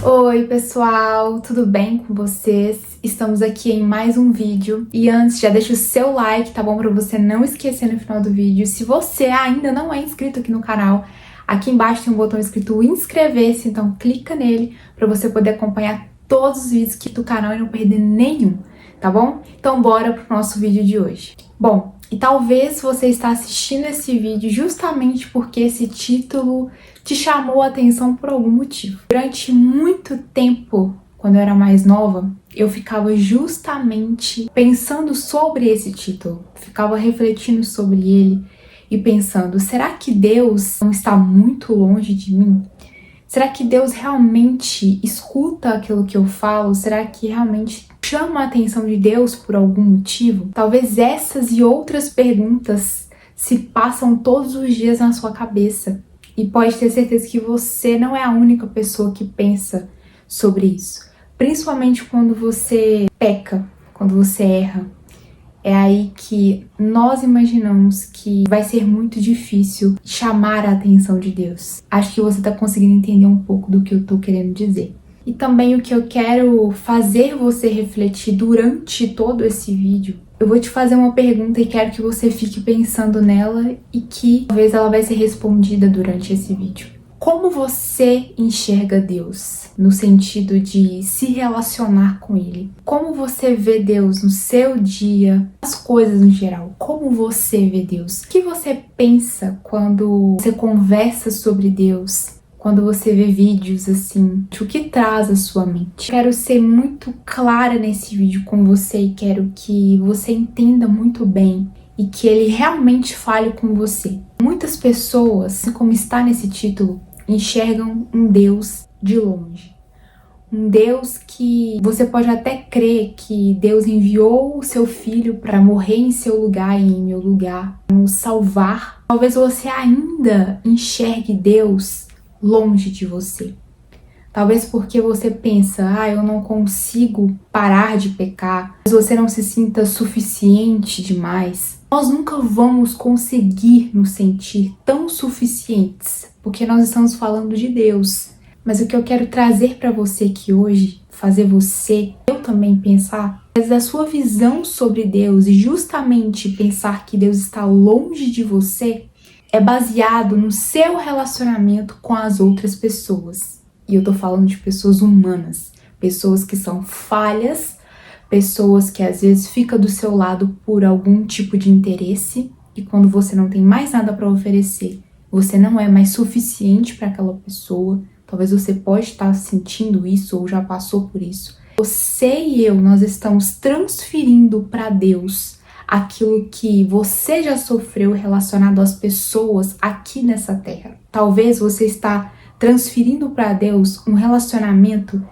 Oi pessoal, tudo bem com vocês? Estamos aqui em mais um vídeo e antes já deixa o seu like, tá bom? Pra você não esquecer no final do vídeo. Se você ainda não é inscrito aqui no canal, aqui embaixo tem um botão escrito inscrever-se, então clica nele pra você poder acompanhar todos os vídeos aqui do canal e não perder nenhum, tá bom? Então bora pro nosso vídeo de hoje. Bom, e talvez você está assistindo esse vídeo justamente porque esse título te chamou a atenção por algum motivo. Durante muito tempo, quando eu era mais nova, eu ficava justamente pensando sobre esse título, ficava refletindo sobre ele e pensando, será que Deus não está muito longe de mim? Será que Deus realmente escuta aquilo que eu falo? Será que realmente chama a atenção de Deus por algum motivo? Talvez essas e outras perguntas se passam todos os dias na sua cabeça. E pode ter certeza que você não é a única pessoa que pensa sobre isso. Principalmente quando você peca, quando você erra. É aí que nós imaginamos que vai ser muito difícil chamar a atenção de Deus. Acho que você está conseguindo entender um pouco do que eu estou querendo dizer. E também o que eu quero fazer você refletir durante todo esse vídeo, eu vou te fazer uma pergunta e quero que você fique pensando nela e que talvez ela vai ser respondida durante esse vídeo. Como você enxerga Deus no sentido de se relacionar com Ele? Como você vê Deus no seu dia, as coisas no geral? Como você vê Deus? O que você pensa quando você conversa sobre Deus? Quando você vê vídeos assim, o que traz à sua mente? Quero ser muito clara nesse vídeo com você e quero que você entenda muito bem e que ele realmente fale com você. Muitas pessoas, como está nesse título, enxergam um Deus de longe. Um Deus que você pode até crer que Deus enviou o seu filho para morrer em seu lugar e em meu lugar, nos salvar. Talvez você ainda enxergue Deus longe de você. Talvez porque você pensa, eu não consigo parar de pecar. Talvez você não se sinta suficiente demais. Nós nunca vamos conseguir nos sentir tão suficientes, porque nós estamos falando de Deus. Mas o que eu quero trazer para você aqui hoje, fazer você, eu também pensar, da sua visão sobre Deus e justamente pensar que Deus está longe de você, é baseado no seu relacionamento com as outras pessoas. E eu tô falando de pessoas humanas, pessoas que são falhas, pessoas que às vezes ficam do seu lado por algum tipo de interesse e quando você não tem mais nada para oferecer, você não é mais suficiente para aquela pessoa. Talvez você pode estar sentindo isso ou já passou por isso. Você e eu, nós estamos transferindo para Deus aquilo que você já sofreu relacionado às pessoas aqui nessa terra. Talvez você está transferindo para Deus um relacionamento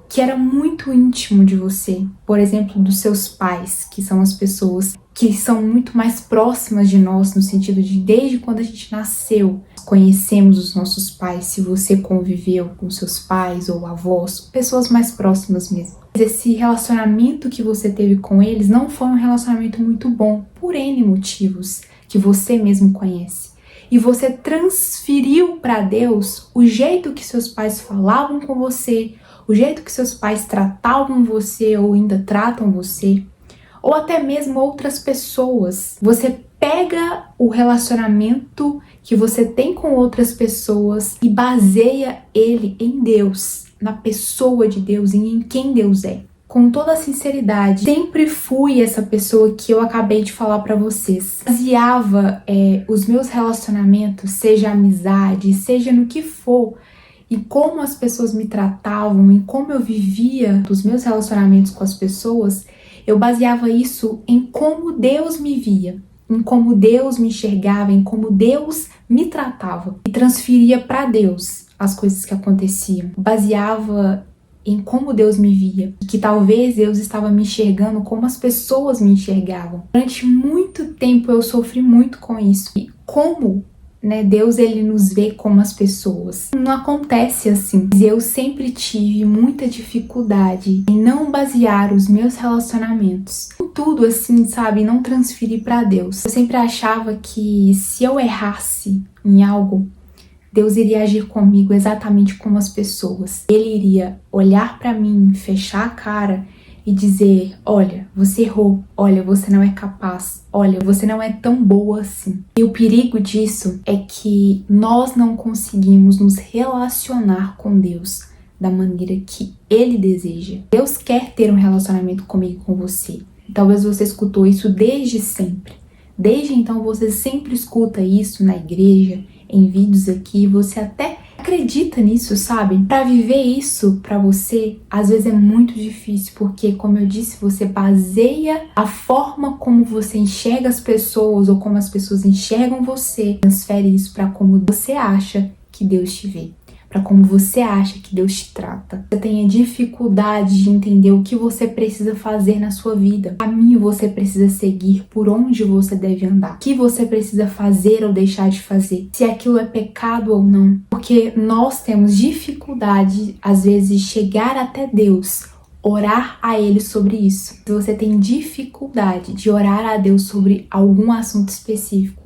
que era muito íntimo de você. Por exemplo, dos seus pais, que são as pessoas que são muito mais próximas de nós, no sentido de desde quando a gente nasceu, conhecemos os nossos pais, se você conviveu com seus pais ou avós, pessoas mais próximas mesmo. Esse relacionamento que você teve com eles não foi um relacionamento muito bom, por N motivos que você mesmo conhece. E você transferiu para Deus o jeito que seus pais falavam com você, o jeito que seus pais tratavam você ou ainda tratam você, ou até mesmo outras pessoas. Você pega o relacionamento que você tem com outras pessoas e baseia ele em Deus, na pessoa de Deus e em quem Deus é. Com toda a sinceridade, sempre fui essa pessoa que eu acabei de falar pra vocês. Baseava os meus relacionamentos, seja amizade, seja no que for, e como as pessoas me tratavam, e como eu vivia os meus relacionamentos com as pessoas, eu baseava isso em como Deus me via, em como Deus me enxergava, em como Deus me tratava. E transferia pra Deus as coisas que aconteciam. Baseava em como Deus me via, que talvez Deus estava me enxergando como as pessoas me enxergavam. Durante muito tempo eu sofri muito com isso. E como, Deus ele nos vê como as pessoas. Não acontece assim. Eu sempre tive muita dificuldade em não basear os meus relacionamentos em tudo assim, sabe? Não transferir para Deus. Eu sempre achava que se eu errasse em algo, Deus iria agir comigo exatamente como as pessoas. Ele iria olhar para mim, fechar a cara e dizer: olha, você errou, olha, você não é capaz, olha, você não é tão boa assim. E o perigo disso é que nós não conseguimos nos relacionar com Deus da maneira que Ele deseja. Deus quer ter um relacionamento comigo e com você. Talvez você escutou isso desde sempre. Desde então você sempre escuta isso na igreja, em vídeos aqui, você até acredita nisso, sabe? Para viver isso para você, às vezes é muito difícil, porque, como eu disse, você baseia a forma como você enxerga as pessoas ou como as pessoas enxergam você, transfere isso para como você acha que Deus te vê, para como você acha que Deus te trata. Você tem dificuldade de entender o que você precisa fazer na sua vida, o caminho você precisa seguir, por onde você deve andar, o que você precisa fazer ou deixar de fazer, se aquilo é pecado ou não. Porque nós temos dificuldade, às vezes, de chegar até Deus, orar a Ele sobre isso. Se você tem dificuldade de orar a Deus sobre algum assunto específico,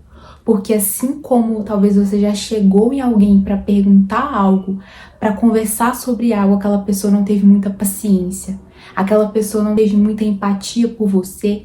porque assim como talvez você já chegou em alguém para perguntar algo, para conversar sobre algo, aquela pessoa não teve muita paciência, aquela pessoa não teve muita empatia por você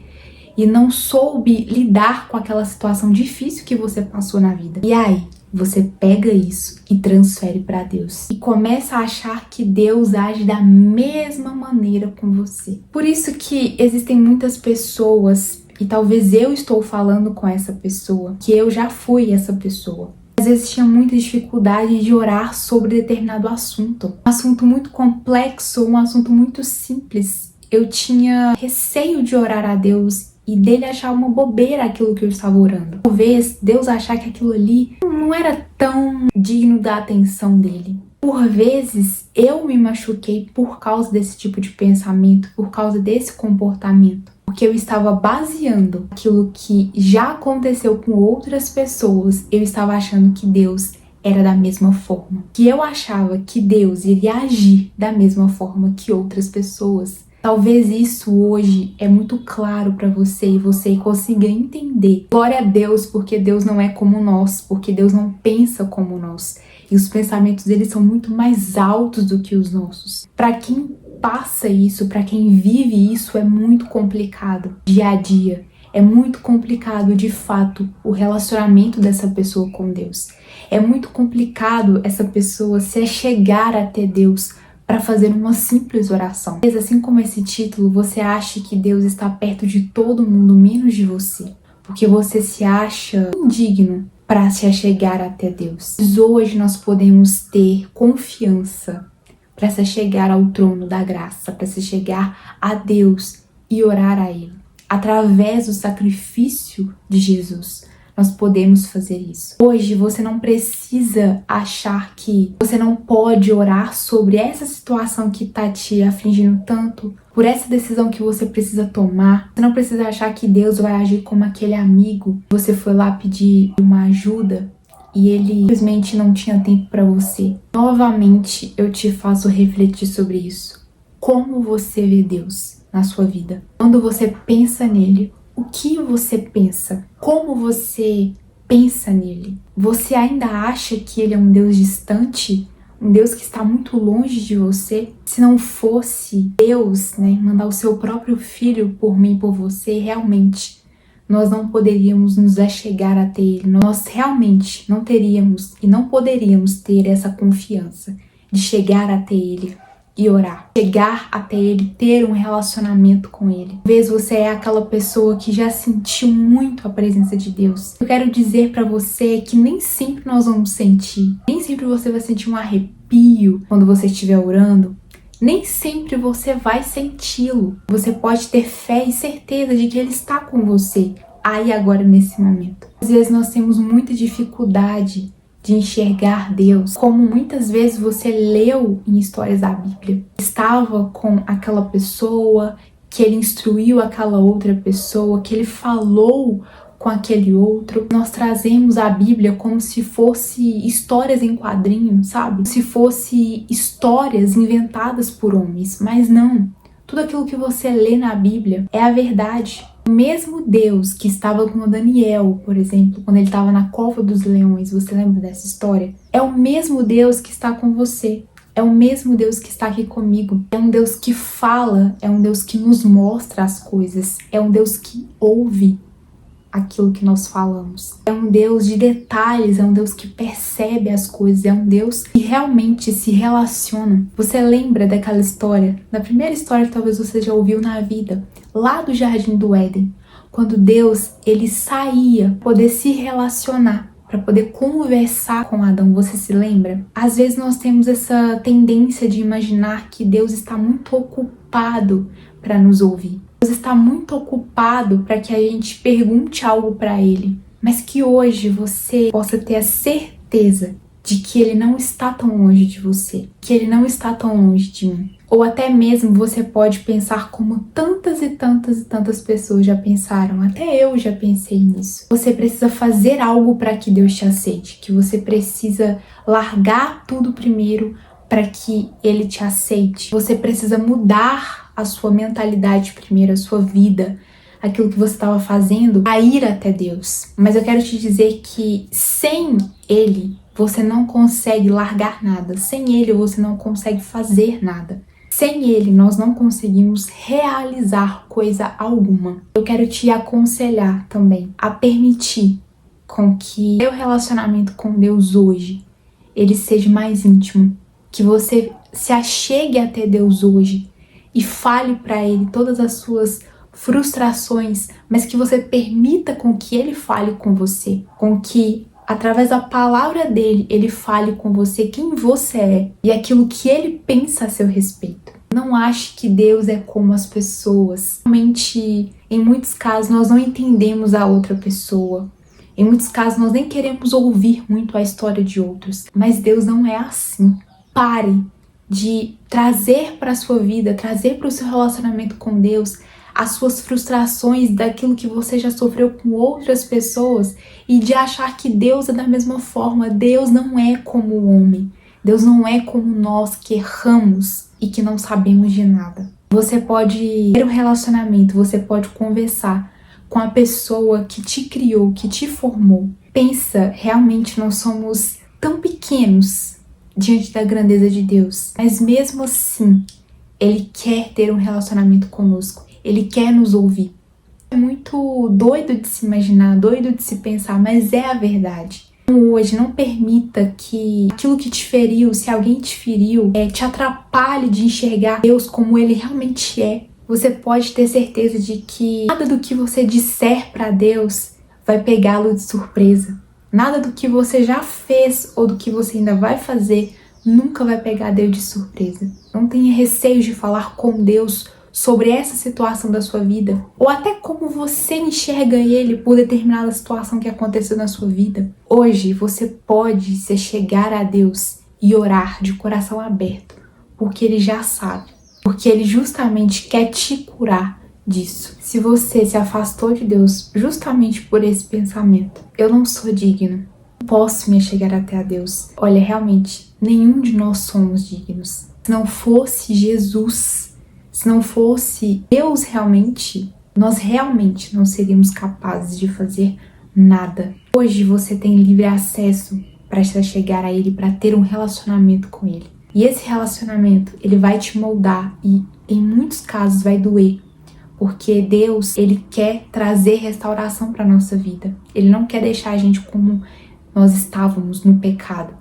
e não soube lidar com aquela situação difícil que você passou na vida. E aí, você pega isso e transfere para Deus e começa a achar que Deus age da mesma maneira com você. Por isso que existem muitas pessoas, e talvez eu estou falando com essa pessoa, que eu já fui essa pessoa. Às vezes tinha muita dificuldade de orar sobre determinado assunto. Um assunto muito complexo, um assunto muito simples. Eu tinha receio de orar a Deus e dele achar uma bobeira aquilo que eu estava orando. Talvez Deus achar que aquilo ali não era tão digno da atenção dele. Por vezes, eu me machuquei por causa desse tipo de pensamento, por causa desse comportamento. Porque eu estava baseando aquilo que já aconteceu com outras pessoas, eu estava achando que Deus era da mesma forma. Que eu achava que Deus iria agir da mesma forma que outras pessoas. Talvez isso hoje é muito claro para você e você consiga entender. Glória a Deus, porque Deus não é como nós, porque Deus não pensa como nós. E os pensamentos dele são muito mais altos do que os nossos. Para quem passa isso, para quem vive isso, é muito complicado dia a dia. É muito complicado, de fato, o relacionamento dessa pessoa com Deus. É muito complicado essa pessoa se achegar até Deus para fazer uma simples oração. Mas assim como esse título, você acha que Deus está perto de todo mundo, menos de você. Porque você se acha indigno para se achegar até Deus. Mas hoje nós podemos ter confiança para se chegar ao trono da graça, para se chegar a Deus e orar a Ele. Através do sacrifício de Jesus, nós podemos fazer isso. Hoje você não precisa achar que você não pode orar sobre essa situação que está te afligindo tanto, por essa decisão que você precisa tomar. Você não precisa achar que Deus vai agir como aquele amigo. Você foi lá pedir uma ajuda e ele simplesmente não tinha tempo para você. Novamente, eu te faço refletir sobre isso. Como você vê Deus na sua vida? Quando você pensa nele, o que você pensa? Como você pensa nele? Você ainda acha que ele é um Deus distante? Um Deus que está muito longe de você? Se não fosse Deus, mandar o seu próprio filho por mim e por você, realmente nós não poderíamos nos achegar até Ele. Nós realmente não teríamos e não poderíamos ter essa confiança de chegar até Ele e orar. Chegar até Ele, ter um relacionamento com Ele. Talvez você é aquela pessoa que já sentiu muito a presença de Deus. Eu quero dizer para você que nem sempre nós vamos sentir. Nem sempre você vai sentir um arrepio quando você estiver orando. Nem sempre você vai senti-lo. Você pode ter fé e certeza de que Ele está com você, aí agora nesse momento. Às vezes nós temos muita dificuldade de enxergar Deus, como muitas vezes você leu em histórias da Bíblia. Estava com aquela pessoa, que Ele instruiu aquela outra pessoa, que Ele falou com aquele outro. Nós trazemos a Bíblia como se fosse histórias em quadrinhos, sabe? Se fosse histórias inventadas por homens, mas não. Tudo aquilo que você lê na Bíblia é a verdade. O mesmo Deus que estava com Daniel, por exemplo, quando ele estava na cova dos leões, você lembra dessa história? É o mesmo Deus que está com você. É o mesmo Deus que está aqui comigo. É um Deus que fala, é um Deus que nos mostra as coisas. É um Deus que ouve aquilo que nós falamos. É um Deus de detalhes, é um Deus que percebe as coisas, é um Deus que realmente se relaciona. Você lembra daquela história? Da primeira história que talvez você já ouviu na vida, lá do Jardim do Éden, quando Deus, ele saía para poder se relacionar, para poder conversar com Adão. Você se lembra? Às vezes nós temos essa tendência de imaginar que Deus está muito ocupado para nos ouvir. Deus está muito ocupado para que a gente pergunte algo para Ele, mas que hoje você possa ter a certeza de que Ele não está tão longe de você, que Ele não está tão longe de mim. Ou até mesmo você pode pensar como tantas e tantas e tantas pessoas já pensaram, até eu já pensei nisso. Você precisa fazer algo para que Deus te aceite, que você precisa largar tudo primeiro para que Ele te aceite. Você precisa mudar a sua mentalidade primeiro, a sua vida, aquilo que você estava fazendo, a ir até Deus. Mas eu quero te dizer que sem Ele, você não consegue largar nada. Sem Ele, você não consegue fazer nada. Sem Ele, nós não conseguimos realizar coisa alguma. Eu quero te aconselhar também a permitir com que seu relacionamento com Deus hoje, ele seja mais íntimo. Que você se achegue até Deus hoje e fale para Ele todas as suas frustrações, mas que você permita com que Ele fale com você, com que através da palavra dele, Ele fale com você quem você é e aquilo que Ele pensa a seu respeito. Não ache que Deus é como as pessoas. Realmente, em muitos casos, nós não entendemos a outra pessoa. Em muitos casos, nós nem queremos ouvir muito a história de outros. Mas Deus não é assim. Pare de trazer para a sua vida, trazer para o seu relacionamento com Deus as suas frustrações daquilo que você já sofreu com outras pessoas e de achar que Deus é da mesma forma. Deus não é como o homem. Deus não é como nós que erramos e que não sabemos de nada. Você pode ter um relacionamento, você pode conversar com a pessoa que te criou, que te formou. Pensa, realmente nós somos tão pequenos diante da grandeza de Deus, mas mesmo assim, Ele quer ter um relacionamento conosco, Ele quer nos ouvir. É muito doido de se imaginar, doido de se pensar, mas é a verdade. Hoje, não permita que aquilo que te feriu, se alguém te feriu, te atrapalhe de enxergar Deus como Ele realmente é. Você pode ter certeza de que nada do que você disser para Deus vai pegá-lo de surpresa. Nada do que você já fez ou do que você ainda vai fazer nunca vai pegar Deus de surpresa. Não tenha receio de falar com Deus sobre essa situação da sua vida, ou até como você enxerga Ele por determinada situação que aconteceu na sua vida. Hoje você pode se chegar a Deus e orar de coração aberto, porque Ele já sabe, porque Ele justamente quer te curar disso. Se você se afastou de Deus justamente por esse pensamento, eu não sou digno, não posso me chegar até a Deus. Olha, realmente, nenhum de nós somos dignos. Se não fosse Jesus, se não fosse Deus realmente, nós realmente não seríamos capazes de fazer nada. Hoje você tem livre acesso para chegar a Ele, para ter um relacionamento com Ele. E esse relacionamento, ele vai te moldar e em muitos casos vai doer. Porque Deus, Ele quer trazer restauração para a nossa vida. Ele não quer deixar a gente como nós estávamos no pecado.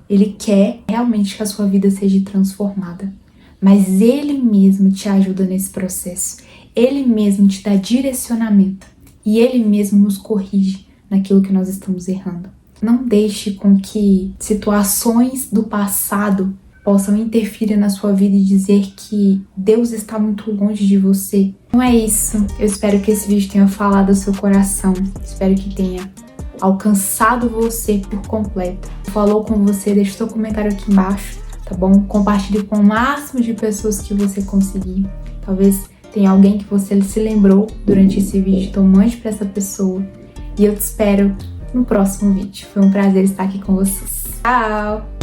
Ele quer realmente que a sua vida seja transformada. Mas Ele mesmo te ajuda nesse processo. Ele mesmo te dá direcionamento. E Ele mesmo nos corrige naquilo que nós estamos errando. Não deixe com que situações do passado possam interferir na sua vida e dizer que Deus está muito longe de você. Não é isso. Eu espero que esse vídeo tenha falado ao seu coração. Espero que tenha alcançado você por completo. Falou com você? Deixa o seu comentário aqui embaixo, tá bom? Compartilhe com o máximo de pessoas que você conseguir. Talvez tenha alguém que você se lembrou durante esse vídeo, então mande para essa pessoa. E eu te espero no próximo vídeo. Foi um prazer estar aqui com vocês. Tchau!